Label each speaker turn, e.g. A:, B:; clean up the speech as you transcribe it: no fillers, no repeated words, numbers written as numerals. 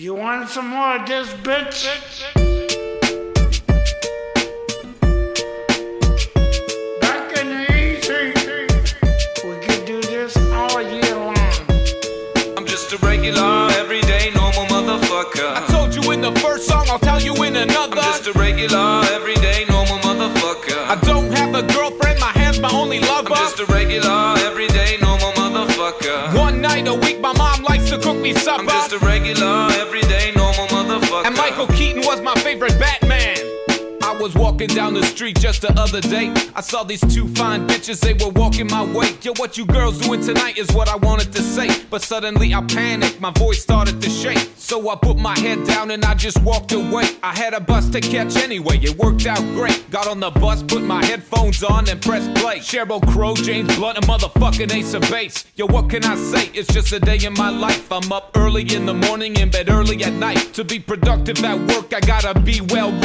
A: You want some more of this, bitch? Back in the easy, we could do this all year long.
B: I'm just a regular, everyday, normal motherfucker.
C: I told you in the first song, I'll tell you in another.
B: I'm just a regular, everyday, normal motherfucker.
C: I don't have a girlfriend, my hand's my only lover.
B: I'm just a regular, everyday, normal motherfucker.
C: One night a week, my mom likes to cook me supper.
B: I'm just a regular, everyday, normal motherfucker.
C: And Michael Keaton was my favorite Batman. I was walking down the street just the other day. I saw these two fine bitches, they were walking my way. Yo, what you girls doing tonight is what I wanted to say. But suddenly I panicked, my voice started to shake. So I put my head down and I just walked away. I had a bus to catch anyway, it worked out great. Got on the bus, put my headphones on and pressed play. Sheryl Crow, James Blunt, and motherfucking Ace of Base. Yo, what can I say? It's just a day in my life. I'm up early in the morning, in bed early at night. To be productive at work, I gotta be well